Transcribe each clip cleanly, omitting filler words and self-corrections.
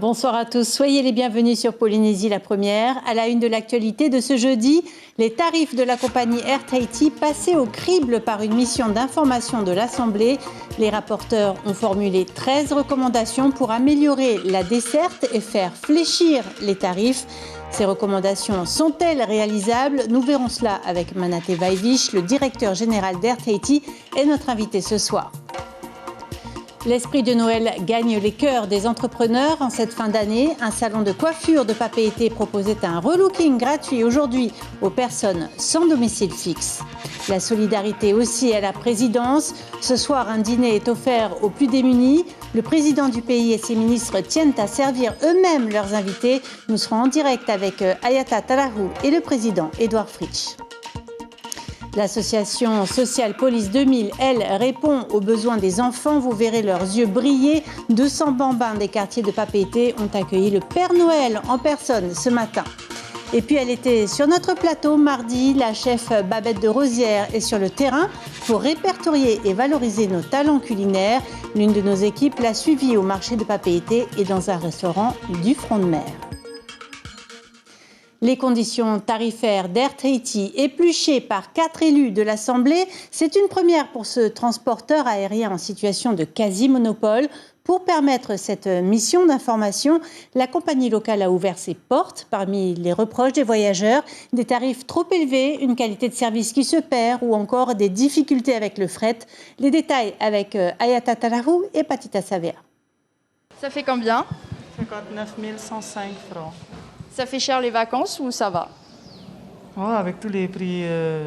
Bonsoir à tous, soyez les bienvenus sur Polynésie la première. À la une de l'actualité de ce jeudi, les tarifs de la compagnie Air Tahiti passés au crible par une mission d'information de l'Assemblée. Les rapporteurs ont formulé 13 recommandations pour améliorer la desserte et faire fléchir les tarifs. Ces recommandations sont-elles réalisables? Nous verrons cela avec Manaté Vaivish, le directeur général d'Air Tahiti, et notre invité ce soir. L'esprit de Noël gagne les cœurs des entrepreneurs en cette fin d'année. Un salon de coiffure de Papeete proposait un relooking gratuit aujourd'hui aux personnes sans domicile fixe. La solidarité aussi à la présidence. Ce soir, un dîner est offert aux plus démunis. Le président du pays et ses ministres tiennent à servir eux-mêmes leurs invités. Nous serons en direct avec Ayata Tarahu et le président Edouard Fritsch. L'association Social Police 2000, elle, répond aux besoins des enfants. Vous verrez leurs yeux briller. 200 bambins des quartiers de Papeete ont accueilli le Père Noël en personne ce matin. Et puis elle était sur notre plateau mardi. La chef Babette de Rosière est sur le terrain pour répertorier et valoriser nos talents culinaires. L'une de nos équipes l'a suivie au marché de Papeete et dans un restaurant du front de mer. Les conditions tarifaires d'Air Tahiti épluchées par 4 élus de l'Assemblée, c'est une première pour ce transporteur aérien en situation de quasi-monopole. Pour permettre cette mission d'information, la compagnie locale a ouvert ses portes. Parmi les reproches des voyageurs, des tarifs trop élevés, une qualité de service qui se perd ou encore des difficultés avec le fret. Les détails avec Ayata Tarahu et Patita Savea. Ça fait combien? 59 105 francs. Ça fait cher les vacances ou ça va? Oh, avec tous les prix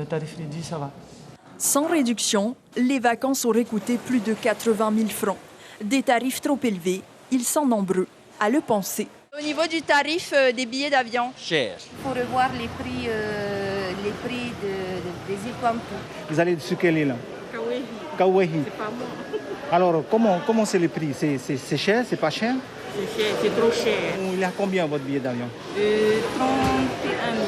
tarifs réduits, ça va. Sans réduction, les vacances auraient coûté plus de 80 000 francs. Des tarifs trop élevés, ils sont nombreux à le penser. Au niveau du tarif des billets d'avion? Cher. Il faut revoir les prix des îles Tuamotu. Vous allez sur quelle île? Kauai. Kauai. C'est pas moi. Alors, comment c'est les prix? C'est cher? C'est pas cher? C'est cher, c'est trop cher. Il y a combien votre billet d'avion? 31 000.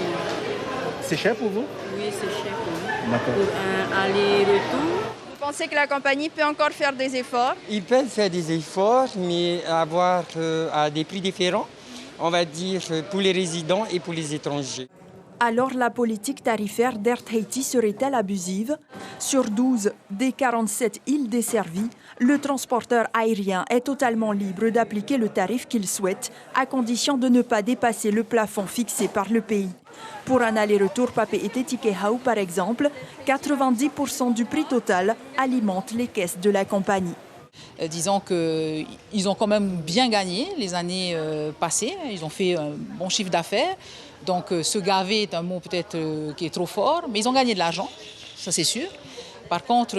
C'est cher pour vous? Oui, c'est cher pour nous. D'accord. Pour un aller-retour. Vous pensez que la compagnie peut encore faire des efforts? Ils peuvent faire des efforts, mais avoir à des prix différents, on va dire, pour les résidents et pour les étrangers. Alors la politique tarifaire d'Air Tahiti serait-elle abusive? Sur 12 des 47 îles desservies, le transporteur aérien est totalement libre d'appliquer le tarif qu'il souhaite, à condition de ne pas dépasser le plafond fixé par le pays. Pour un aller-retour Papeete-Tikehau, par exemple, 90% du prix total alimente les caisses de la compagnie. Disons qu'ils ont quand même bien gagné les années passées. Ils ont fait un bon chiffre d'affaires. Donc se gaver est un mot peut-être qui est trop fort, mais ils ont gagné de l'argent, ça c'est sûr. Par contre,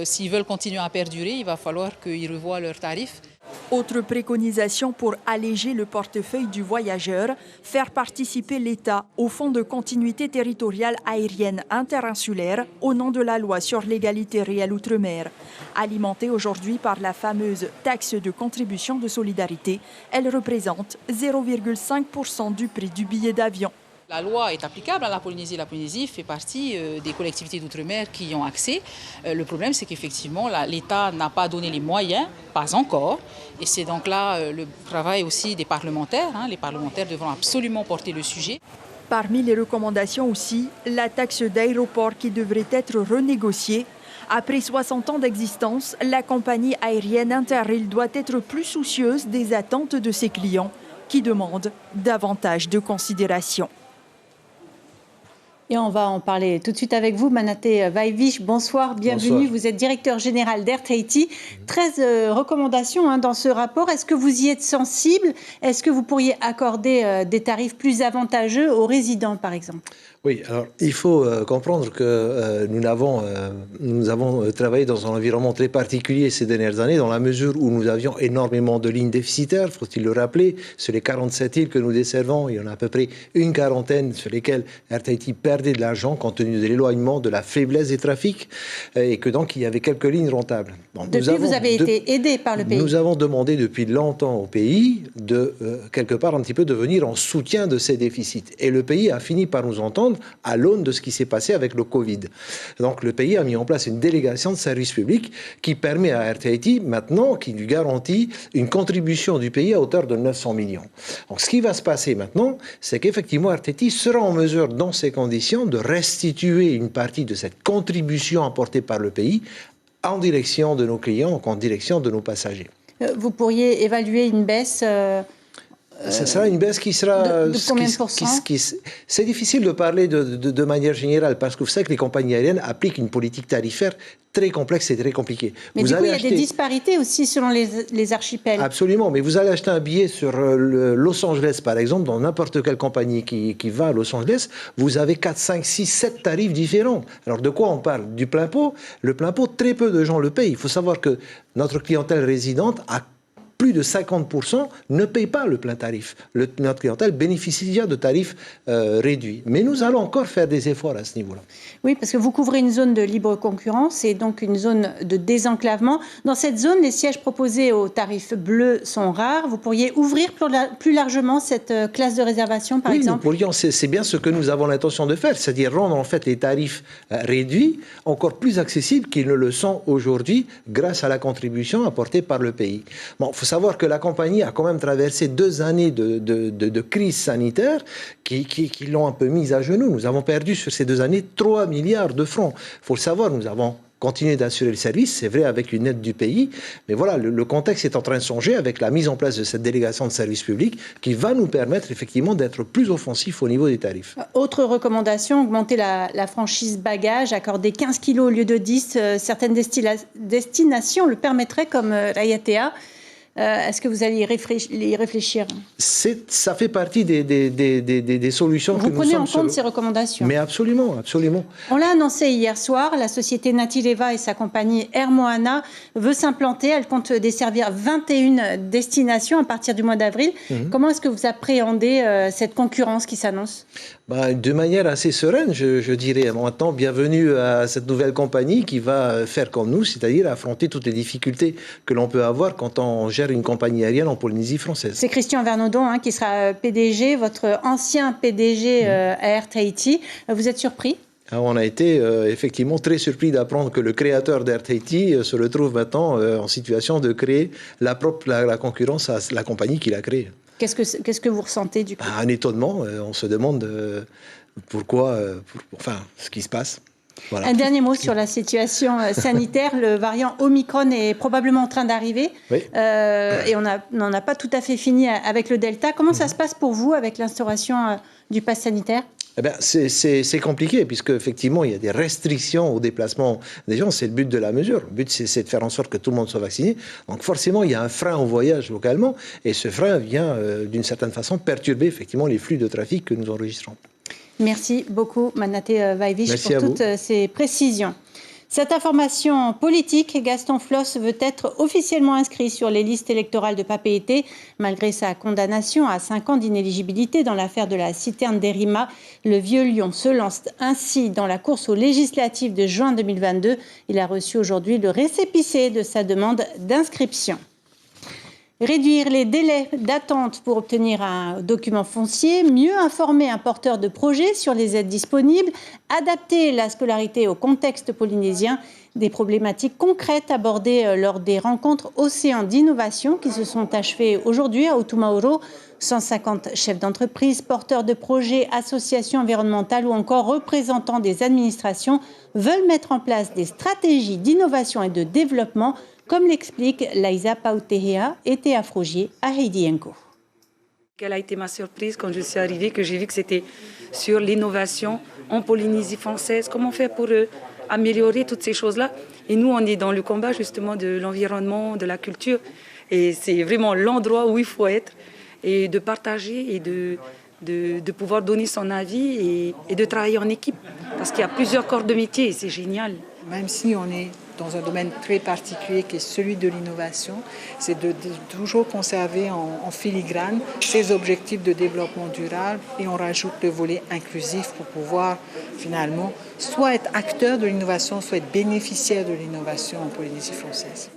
s'ils veulent continuer à perdurer, il va falloir qu'ils revoient leurs tarifs. Autre préconisation pour alléger le portefeuille du voyageur, faire participer l'État au Fonds de continuité territoriale aérienne interinsulaire au nom de la loi sur l'égalité réelle outre-mer. Alimentée aujourd'hui par la fameuse taxe de contribution de solidarité, elle représente 0,5% du prix du billet d'avion. La loi est applicable à la Polynésie. La Polynésie fait partie des collectivités d'outre-mer qui y ont accès. Le problème, c'est qu'effectivement, l'État n'a pas donné les moyens, pas encore. Et c'est donc là le travail aussi des parlementaires. Les parlementaires devront absolument porter le sujet. Parmi les recommandations aussi, la taxe d'aéroport qui devrait être renégociée. Après 60 ans d'existence, la compagnie aérienne Interrail doit être plus soucieuse des attentes de ses clients qui demandent davantage de considération. Et on va en parler tout de suite avec vous, Manaté Vaivish. Bonsoir, bienvenue. Bonsoir. Vous êtes directeur général d'Air Tahiti. 13 recommandations dans ce rapport. Est-ce que vous y êtes sensible? Est-ce que vous pourriez accorder des tarifs plus avantageux aux résidents, par exemple? Oui, alors il faut comprendre que nous avons travaillé dans un environnement très particulier ces dernières années, dans la mesure où nous avions énormément de lignes déficitaires, faut-il le rappeler. Sur les 47 îles que nous desservons, il y en a à peu près une quarantaine sur lesquelles Air Tahiti perdait de l'argent compte tenu de l'éloignement, de la faiblesse des trafics, et que donc il y avait quelques lignes rentables. Bon, depuis, vous avez été aidé par le pays. Nous avons demandé depuis longtemps au pays de, quelque part, un petit peu devenir en soutien de ces déficits. Et le pays a fini par nous entendre. comprendre à l'aune de ce qui s'est passé avec le Covid. Donc le pays a mis en place une délégation de service public qui permet à RTIT maintenant, qui lui garantit une contribution du pays à hauteur de 900 millions. Donc ce qui va se passer maintenant, c'est qu'effectivement RTIT sera en mesure, dans ces conditions, de restituer une partie de cette contribution apportée par le pays en direction de nos clients, en direction de nos passagers. Vous pourriez évaluer une baisse Ce sera une baisse qui sera... De combien de pourcents ? C'est difficile de parler de manière générale parce que vous savez que les compagnies aériennes appliquent une politique tarifaire très complexe et très compliquée. Mais du coup, il y a des disparités aussi selon les archipels. Absolument, mais vous allez acheter un billet sur Los Angeles, par exemple, dans n'importe quelle compagnie qui va à Los Angeles, vous avez 4, 5, 6, 7 tarifs différents. Alors de quoi on parle ? Du plein pot ? Le plein pot, très peu de gens le payent. Il faut savoir que notre clientèle résidente a plus de 50% ne payent pas le plein tarif. Notre clientèle bénéficie déjà de tarifs réduits. Mais nous allons encore faire des efforts à ce niveau-là. Oui, parce que vous couvrez une zone de libre concurrence et donc une zone de désenclavement. Dans cette zone, les sièges proposés au tarif bleu sont rares. Vous pourriez ouvrir plus largement cette classe de réservation, par exemple ? Oui, c'est bien ce que nous avons l'intention de faire, c'est-à-dire rendre en fait les tarifs réduits encore plus accessibles qu'ils ne le sont aujourd'hui grâce à la contribution apportée par le pays. Bon, faut savoir que la compagnie a quand même traversé 2 années de crise sanitaire qui l'ont un peu mise à genoux. Nous avons perdu sur ces 2 années 3 milliards de francs. Il faut le savoir, nous avons continué d'assurer le service, c'est vrai, avec une aide du pays, mais voilà, le contexte est en train de changer avec la mise en place de cette délégation de service public qui va nous permettre effectivement d'être plus offensif au niveau des tarifs. Autre recommandation, augmenter la franchise bagage, accorder 15 kilos au lieu de 10. Certaines destinations le permettraient comme l'IATA. Est-ce que vous allez y réfléchir ? Ça fait partie des solutions que nous sommes... Vous prenez en compte ces recommandations ? Mais absolument, absolument. On l'a annoncé hier soir, la société Natileva et sa compagnie Air Moana veut s'implanter. Elle compte desservir 21 destinations à partir du mois d'avril. Comment est-ce que vous appréhendez cette concurrence qui s'annonce ? De manière assez sereine, je dirais. Maintenant, bienvenue à cette nouvelle compagnie qui va faire comme nous, c'est-à-dire affronter toutes les difficultés que l'on peut avoir quand on gère une compagnie aérienne en Polynésie française. C'est Christian Vernodon qui sera PDG, votre ancien PDG à Air Tahiti. Vous êtes surpris ? On a été effectivement très surpris d'apprendre que le créateur d'Air Tahiti se retrouve maintenant en situation de créer la concurrence à la compagnie qu'il a créée. Qu'est-ce que vous ressentez du coup ? Un étonnement. On se demande pourquoi, ce qui se passe. Voilà. Un dernier mot sur la situation sanitaire. Le variant Omicron est probablement en train d'arriver. Oui. Et on n'en a pas tout à fait fini avec le Delta. Comment ça se passe pour vous avec l'instauration du pass sanitaire ? C'est compliqué, puisque effectivement il y a des restrictions au déplacement des gens. C'est le but de la mesure. Le but, c'est de faire en sorte que tout le monde soit vacciné. Donc forcément, il y a un frein au voyage localement. Et ce frein vient, d'une certaine façon, perturber effectivement les flux de trafic que nous enregistrons. Merci beaucoup, Manate Vaivich, pour toutes ces précisions. Cette information politique, Gaston Floss veut être officiellement inscrit sur les listes électorales de Papeete. Malgré sa condamnation à 5 ans d'inéligibilité dans l'affaire de la citerne d'Erima, le Vieux Lion se lance ainsi dans la course aux législatives de juin 2022. Il a reçu aujourd'hui le récépissé de sa demande d'inscription. Réduire les délais d'attente pour obtenir un document foncier, mieux informer un porteur de projet sur les aides disponibles, adapter la scolarité au contexte polynésien, des problématiques concrètes abordées lors des rencontres Océan d'innovation qui se sont achevées aujourd'hui à Otumauro. 150 chefs d'entreprise, porteurs de projets, associations environnementales ou encore représentants des administrations veulent mettre en place des stratégies d'innovation et de développement, comme l'explique Laïsa Pautehea et Théa Frogier à Heidienko. Quelle a été ma surprise quand je suis arrivée, que j'ai vu que c'était sur l'innovation en Polynésie française. Comment faire pour améliorer toutes ces choses-là? Et nous, on est dans le combat justement de l'environnement, de la culture. Et c'est vraiment l'endroit où il faut être et de partager et de pouvoir donner son avis et de travailler en équipe. Parce qu'il y a plusieurs corps de métier et c'est génial. Même si on est dans un domaine très particulier qui est celui de l'innovation, c'est de toujours conserver en filigrane ces objectifs de développement durable et on rajoute le volet inclusif pour pouvoir finalement soit être acteur de l'innovation, soit être bénéficiaire de l'innovation en Polynésie française.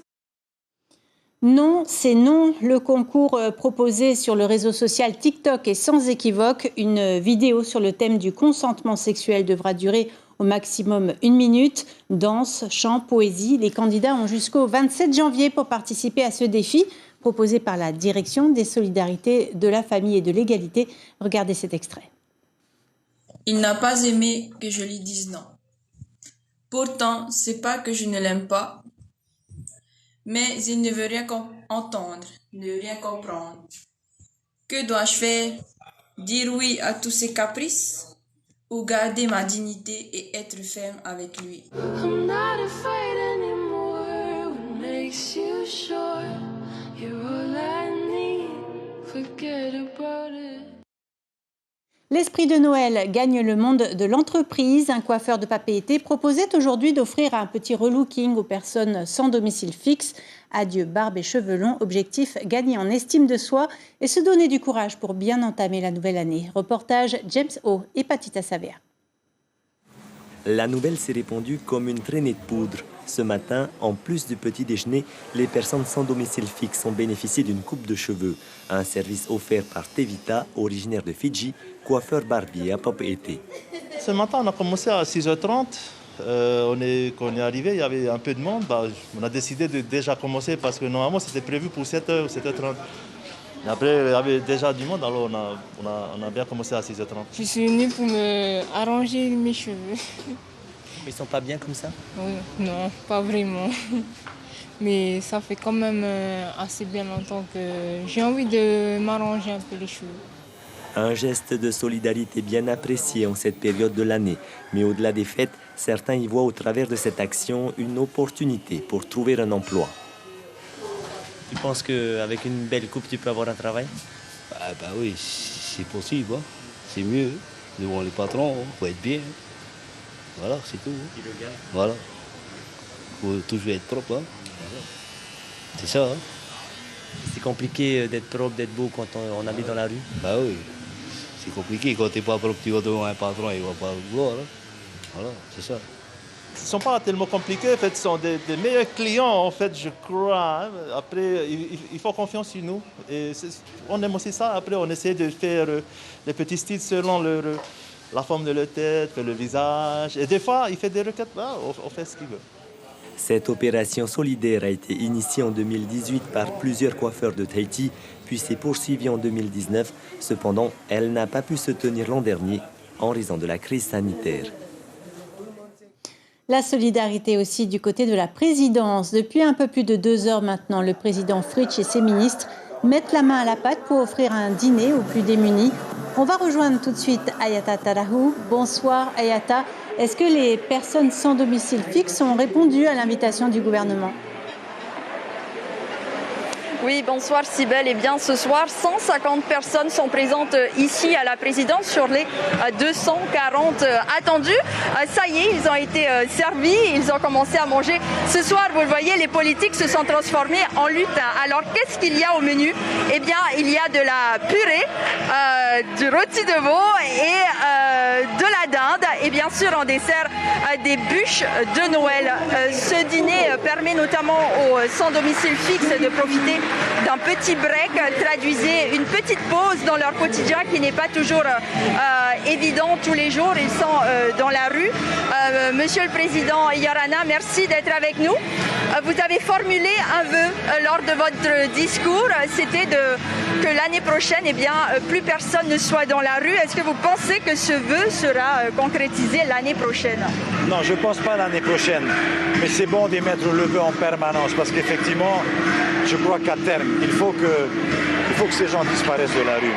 Non, c'est non. Le concours proposé sur le réseau social TikTok est sans équivoque. Une vidéo sur le thème du consentement sexuel devra durer au maximum 1 minute. Danse, chant, poésie. Les candidats ont jusqu'au 27 janvier pour participer à ce défi proposé par la Direction des solidarités, de la famille et de l'égalité. Regardez cet extrait. Il n'a pas aimé que je lui dise non. Pourtant, c'est pas que je ne l'aime pas, mais il ne veut rien entendre, ne rien comprendre. Que dois-je faire? Dire oui à tous ses caprices ou garder ma dignité et être ferme avec lui? I'm not afraid anymore. What makes you sure you're all I need? Forget about it. L'esprit de Noël gagne le monde de l'entreprise. Un coiffeur de Papeete proposait aujourd'hui d'offrir un petit relooking aux personnes sans domicile fixe. Adieu barbe et cheveux longs. Objectif, gagner en estime de soi et se donner du courage pour bien entamer la nouvelle année. Reportage James O et Patita Savea. La nouvelle s'est répandue comme une traînée de poudre. Ce matin, en plus du petit déjeuner, les personnes sans domicile fixe ont bénéficié d'une coupe de cheveux. Un service offert par Tevita, originaire de Fidji, coiffeur barbier à Papeete. Ce matin, on a commencé à 6h30. Quand on est arrivé, il y avait un peu de monde. On a décidé de déjà commencer parce que normalement, c'était prévu pour 7h ou 7h30. Et après, il y avait déjà du monde, alors on a bien commencé à 6h30. Je suis venue pour me arranger mes cheveux. Mais ils sont pas bien comme ça? Oui, non, pas vraiment. Mais ça fait quand même assez bien longtemps que j'ai envie de m'arranger un peu les cheveux. Un geste de solidarité bien apprécié en cette période de l'année. Mais au-delà des fêtes, certains y voient au travers de cette action une opportunité pour trouver un emploi. Tu penses qu'avec une belle coupe, tu peux avoir un travail? Bah oui, c'est possible. Hein. C'est mieux. Devant les patrons, il faut être bien. Voilà, c'est tout. Voilà. Il faut toujours être propre. Hein. C'est ça. Hein. C'est compliqué d'être propre, d'être beau quand on habite dans la rue? Bah oui. C'est compliqué. Quand tu n'es pas propre, tu vas devant un patron, il ne va pas le voir. Hein. Voilà, c'est ça. Ce ne sont pas tellement compliqués, en fait, ce sont des meilleurs clients, en fait, je crois. Après, il faut confiance en nous. Et on aime aussi ça. Après, on essaie de faire les petits styles selon la forme de leur tête, le visage. Et des fois, il fait des requêtes, on fait ce qu'il veut. Cette opération solidaire a été initiée en 2018 par plusieurs coiffeurs de Tahiti, puis s'est poursuivie en 2019. Cependant, elle n'a pas pu se tenir l'an dernier en raison de la crise sanitaire. La solidarité aussi du côté de la présidence. Depuis un peu plus de 2 heures maintenant, le président Fritsch et ses ministres mettent la main à la pâte pour offrir un dîner aux plus démunis. On va rejoindre tout de suite Ayata Tarahou. Bonsoir Ayata. Est-ce que les personnes sans domicile fixe ont répondu à l'invitation du gouvernement ? Oui, bonsoir Cybèle. Eh bien, ce soir, 150 personnes sont présentes ici à la présidence sur les 240 attendues. Ça y est, ils ont été servis, ils ont commencé à manger. Ce soir, vous le voyez, les politiques se sont transformés en lutin. Alors, qu'est-ce qu'il y a au menu? Eh bien, il y a de la purée, du rôti de veau et de la dinde. Et bien sûr, en dessert, des bûches de Noël. Ce dîner permet notamment aux sans domicile fixe de profiter d'un petit break, traduisez une petite pause dans leur quotidien qui n'est pas toujours évident tous les jours. Ils sont dans la rue. Monsieur le Président Yarana, merci d'être avec nous. Vous avez formulé un vœu lors de votre discours, c'était que l'année prochaine, eh bien, plus personne ne soit dans la rue. Est-ce que vous pensez que ce vœu sera concrétisé l'année prochaine? Non, je ne pense pas l'année prochaine. Mais c'est bon d'émettre le vœu en permanence parce qu'effectivement, je crois qu'à terme, il faut que ces gens disparaissent de la rue.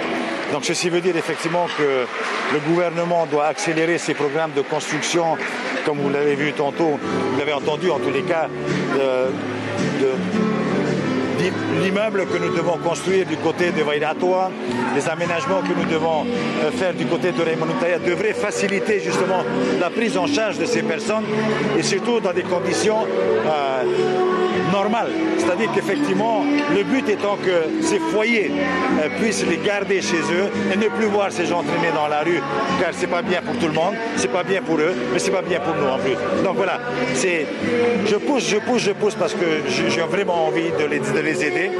Donc ceci veut dire effectivement que le gouvernement doit accélérer ses programmes de construction, comme vous l'avez vu tantôt, vous l'avez entendu en tous les cas, l'immeuble que nous devons construire du côté de Wairatoa, les aménagements que nous devons faire du côté de Raimanutaya devraient faciliter justement la prise en charge de ces personnes et surtout dans des conditions normale. C'est-à-dire qu'effectivement, le but étant que ces foyers puissent les garder chez eux et ne plus voir ces gens traîner dans la rue, car c'est pas bien pour tout le monde, c'est pas bien pour eux, mais c'est pas bien pour nous en plus. Donc voilà, je pousse parce que j'ai vraiment envie de les aider.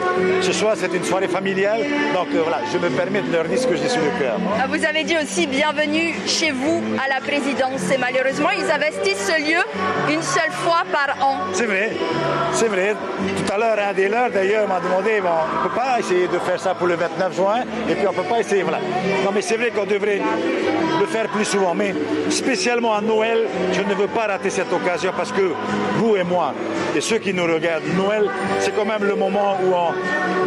Ce soir, c'est une soirée familiale, donc voilà, je me permets de leur dire ce que j'ai sur le cœur. Vous avez dit aussi bienvenue chez vous à la présidence et malheureusement, ils investissent ce lieu une seule fois par an. C'est vrai, c'est vrai. Tout à l'heure, un des leurs d'ailleurs m'a demandé, bon, on ne peut pas essayer de faire ça pour le 29 juin et puis on ne peut pas essayer, voilà. Non mais c'est vrai qu'on devrait le faire plus souvent, mais spécialement à Noël, je ne veux pas rater cette occasion parce que vous et moi, et ceux qui nous regardent, Noël, c'est quand même le moment où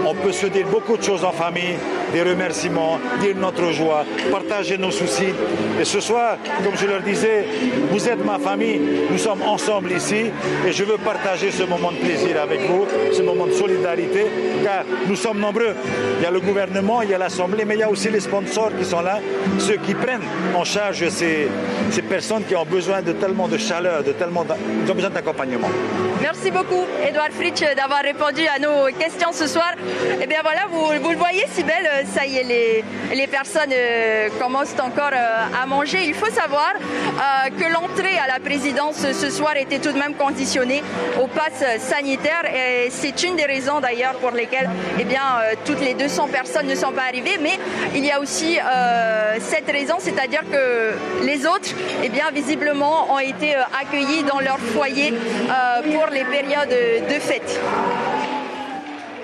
on peut se dire beaucoup de choses en famille, des remerciements, dire notre joie, partager nos soucis. Et ce soir, comme je leur disais, vous êtes ma famille, nous sommes ensemble ici et je veux partager ce moment de plaisir avec vous, ce moment de solidarité, car nous sommes nombreux. Il y a le gouvernement, il y a l'Assemblée, mais il y a aussi les sponsors qui sont là, ceux qui prennent en charge ces personnes qui ont besoin de tellement de chaleur, ils ont besoin d'accompagnement. Merci beaucoup, Edouard Fritsch, d'avoir répondu à nos questions ce soir. Et bien voilà, vous le voyez, Cybèle, ça y est, les personnes commencent encore à manger. Il faut savoir que l'entrée à la présidence ce soir était tout de même conditionnée au pass sanitaire. Et c'est une des raisons d'ailleurs pour lesquelles toutes les 200 personnes ne sont pas arrivées. Mais il y a aussi cette raison, c'est-à-dire que les autres, visiblement, ont été accueillis dans leur foyer pour les périodes de fête.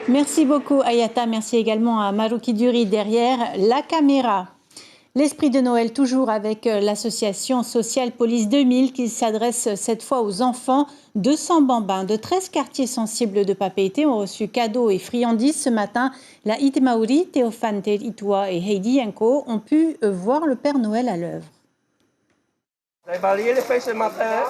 Merci beaucoup Ayata, merci également à Marouki Duri derrière la caméra. L'esprit de Noël toujours avec l'association Social Police 2000 qui s'adresse cette fois aux enfants. 200 bambins de 13 quartiers sensibles de Papeete ont reçu cadeaux et friandises ce matin. La Itemauri, Théophane Itua et Heidi Yanko ont pu voir le Père Noël à l'œuvre. Vous avez balayé les feuilles ce matin?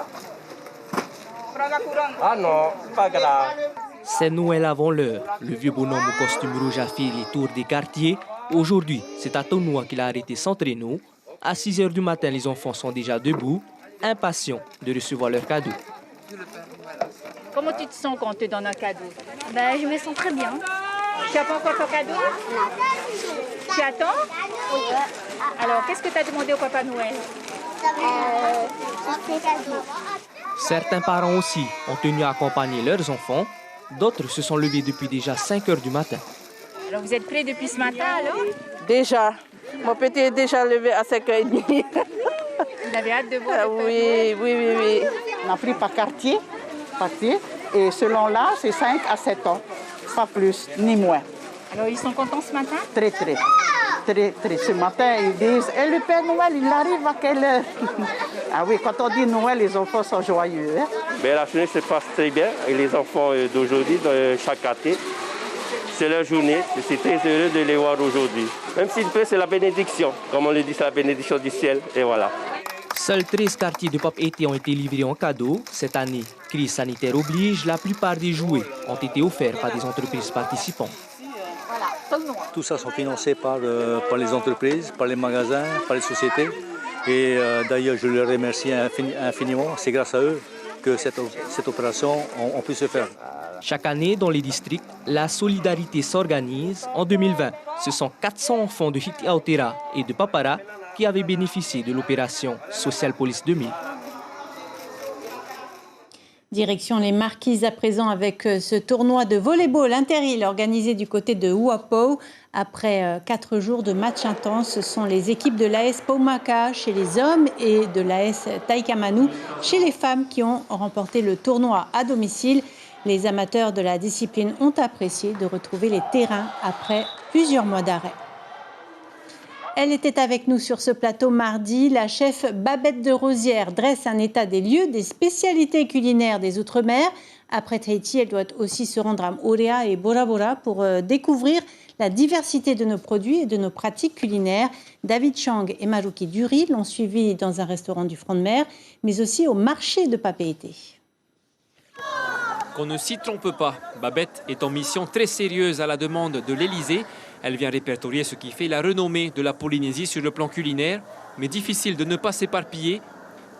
Ah non, pas grave. C'est Noël avant l'heure. Le vieux bonhomme au costume rouge a fait les tours des quartiers. Aujourd'hui, c'est à Tonoua qu'il a arrêté son traîneau. À 6 h du matin, les enfants sont déjà debout, impatients de recevoir leur cadeau. Comment tu te sens quand on te donne un cadeau? Je me sens très bien. Tu n'as pas encore ton cadeau? Non. Tu attends? Oui. Alors, qu'est-ce que tu as demandé au Papa Noël? Certains parents aussi ont tenu à accompagner leurs enfants. D'autres se sont levés depuis déjà 5 h du matin. Alors, vous êtes prêts depuis ce matin, alors? Déjà. Mon petit est déjà levé à 5 h 30. Vous avez hâte de voir le Père Noël? Oui. On a pris par quartier. Et selon là, c'est 5 à 7 ans. Pas plus, ni moins. Alors, ils sont contents ce matin? Très. Ce matin, ils disent, et le Père Noël, il arrive à quelle heure? Ah oui, quand on dit Noël, les enfants sont joyeux. Hein? La journée se passe très bien. Et les enfants d'aujourd'hui, de chaque quartier, c'est leur journée. Je suis très heureux de les voir aujourd'hui. Même s'il pleut, c'est la bénédiction. Comme on le dit, c'est la bénédiction du ciel. Et voilà. Seuls 13 quartiers de Papeete ont été livrés en cadeau. Cette année, crise sanitaire oblige, la plupart des jouets ont été offerts par des entreprises participantes. Tout ça sont financés par les entreprises, par les magasins, par les sociétés. Et d'ailleurs, je les remercie infiniment. C'est grâce à eux que cette opération a pu se faire. Chaque année, dans les districts, la solidarité s'organise. En 2020, ce sont 400 enfants de Hiti Aotera et de Papara qui avaient bénéficié de l'opération Social Police 2000. Direction les Marquises à présent avec ce tournoi de volleyball inter-îles organisé du côté de Huapo. Après 4 jours de matchs intenses, ce sont les équipes de l'AS Paumaka chez les hommes et de l'AS Taïkamanu chez les femmes qui ont remporté le tournoi à domicile. Les amateurs de la discipline ont apprécié de retrouver les terrains après plusieurs mois d'arrêt. Elle était avec nous sur ce plateau mardi. La chef Babette de Rosière dresse un état des lieux des spécialités culinaires des Outre-mer. Après Tahiti, elle doit aussi se rendre à Moorea et Bora Bora pour découvrir la diversité de nos produits et de nos pratiques culinaires. David Chang et Marouki Duri l'ont suivi dans un restaurant du front de mer, mais aussi au marché de Papeete. Qu'on ne s'y trompe pas, Babette est en mission très sérieuse à la demande de l'Élysée. Elle vient répertorier ce qui fait la renommée de la Polynésie sur le plan culinaire, mais difficile de ne pas s'éparpiller.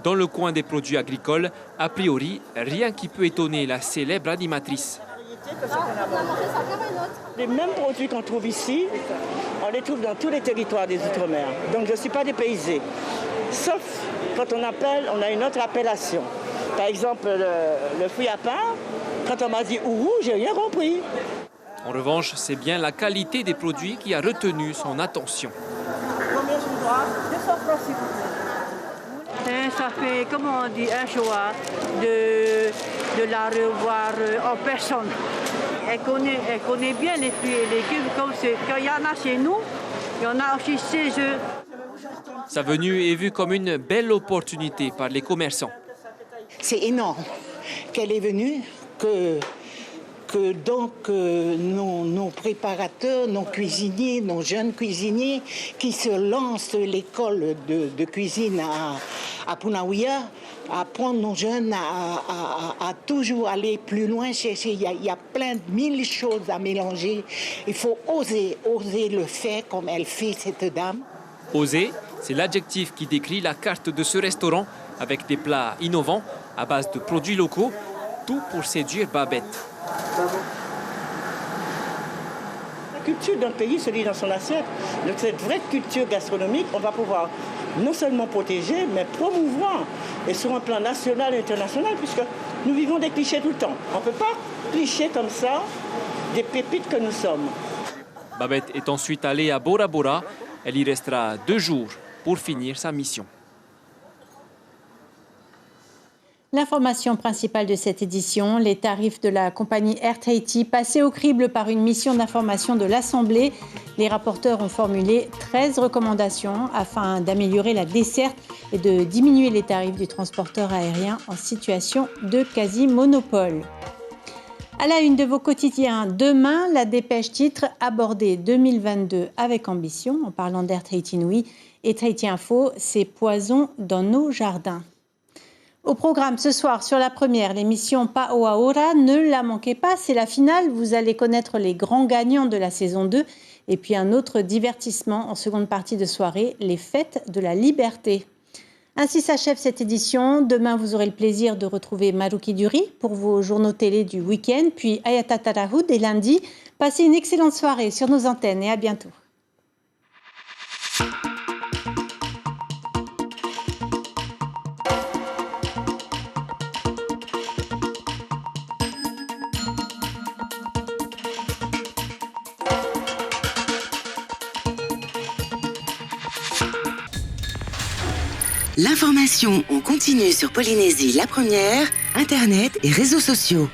Dans le coin des produits agricoles, a priori, rien qui peut étonner la célèbre animatrice. Les mêmes produits qu'on trouve ici, on les trouve dans tous les territoires des Outre-mer. Donc je ne suis pas dépaysée. Sauf quand on appelle, on a une autre appellation. Par exemple, le fruit à pain, quand on m'a dit ourou, j'ai rien compris. En revanche, c'est bien la qualité des produits qui a retenu son attention. Combien je dois 200 francs s'il vous plaît. Ça fait, comment on dit, un choix de la revoir en personne. Elle connaît bien les fruits et légumes, comme quand il y en a chez nous, il y en a aussi chez eux. Sa venue est vue comme une belle opportunité par les commerçants. C'est énorme qu'elle est venue, que nos préparateurs, nos cuisiniers, nos jeunes cuisiniers qui se lancent l'école de cuisine à Punaouia, apprendre nos jeunes à toujours aller plus loin, chercher. Il y a plein de mille choses à mélanger. Il faut oser le faire comme elle fait, cette dame. Oser, c'est l'adjectif qui décrit la carte de ce restaurant avec des plats innovants à base de produits locaux, tout pour séduire Babette. La culture d'un pays se lit dans son assiette. Donc cette vraie culture gastronomique, on va pouvoir non seulement protéger, mais promouvoir. Et sur un plan national et international, puisque nous vivons des clichés tout le temps. On ne peut pas clicher comme ça des pépites que nous sommes. Babette est ensuite allée à Bora Bora. Elle y restera 2 jours pour finir sa mission. L'information principale de cette édition, les tarifs de la compagnie Air Tahiti passés au crible par une mission d'information de l'Assemblée. Les rapporteurs ont formulé 13 recommandations afin d'améliorer la desserte et de diminuer les tarifs du transporteur aérien en situation de quasi-monopole. À la une de vos quotidiens, demain, la dépêche titre « Aborder 2022 avec ambition » en parlant d'Air Tahiti Nui et Tahiti Info, c'est poison dans nos jardins. Au programme ce soir, sur la première, l'émission Paoaora, ne la manquez pas, c'est la finale. Vous allez connaître les grands gagnants de la saison 2. Et puis un autre divertissement en seconde partie de soirée, les fêtes de la liberté. Ainsi s'achève cette édition. Demain, vous aurez le plaisir de retrouver Maruki Duri pour vos journaux télé du week-end, puis Ayata Tarahu dès lundi. Passez une excellente soirée sur nos antennes et à bientôt. L'information en continu sur Polynésie la première, Internet et réseaux sociaux.